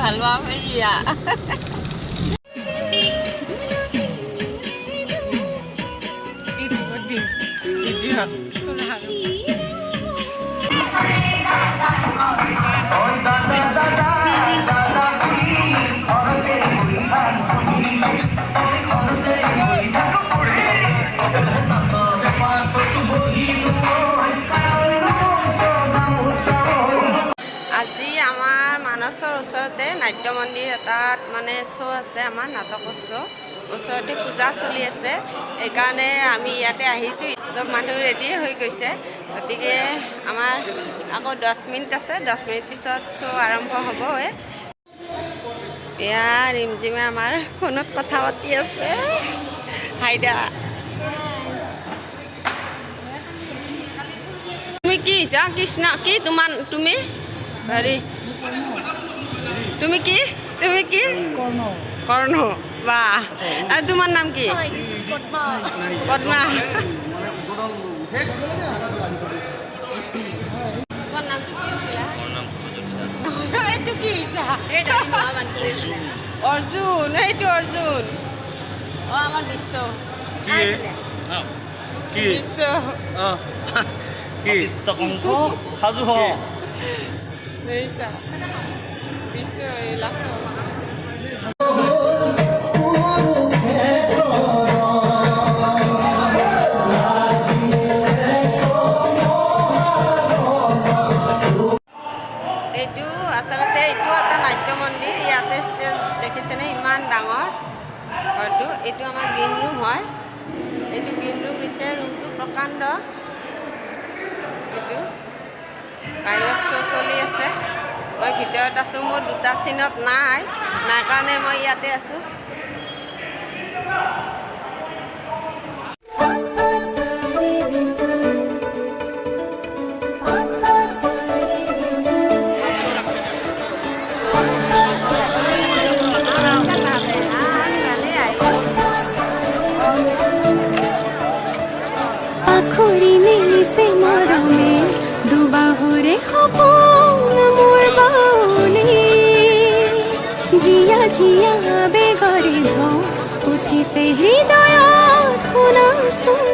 ভাল পাওঁ এয়া আজি আমাৰ মানসৰ ওচৰতে নাট্য মন্দিৰ এটাত মানে শ্ব' আছে আমাৰ নাটকৰ শ্ব' ওচৰতে পূজা চলি আছে এইকাৰণে আমি ইয়াতে আহিছোঁ চব মানুহ ৰেডি হৈ গৈছে গতিকে আমাৰ আকৌ 10 মিনিট আছে 10 মিনিট পিছত শ্ব' আৰম্ভ হ'বই এয়া ৰিমজিমে আমাৰ ফোনত কথা পাতি আছে হাইদা তুমি কি হৈছা কৃষ্ণ কি তোমাৰ তুমি হেৰি তুমি কি কৰ্ণ বাহ আৰু তোমাৰ নাম কি পদ্মা তোমাৰ নামটো কি আছিলা এইটো কি হৈছা অৰ্জুন এইটো অৰ্জুন অঁ আমাৰ বিশ্ব বিশ্ব সাজু হ দেখিছা বিশ্ব লাচ এইটো আচলতে এইটো এটা নাট্য মন্দিৰ ইয়াতে ষ্টেজ দেখিছেনে ইমান ডাঙৰ হয়তো এইটো আমাৰ গ্ৰীণ ৰুম হয় এইটো গ্ৰীণ ৰুম দিছে ৰুমটো প্ৰকাণ্ড এইটো বাহিৰত শ্ব' চলি আছে মই ভিতৰত আছোঁ মোৰ দুটা চিনত নাই কাৰণে মই ইয়াতে আছোঁ আখৰি মেলিছে মৰমে দুবাহুৰে সপোন মোৰ বাউলি জিয়া জিয়া বেগৰে ধ উঠিছে হৃদয়ত শুনা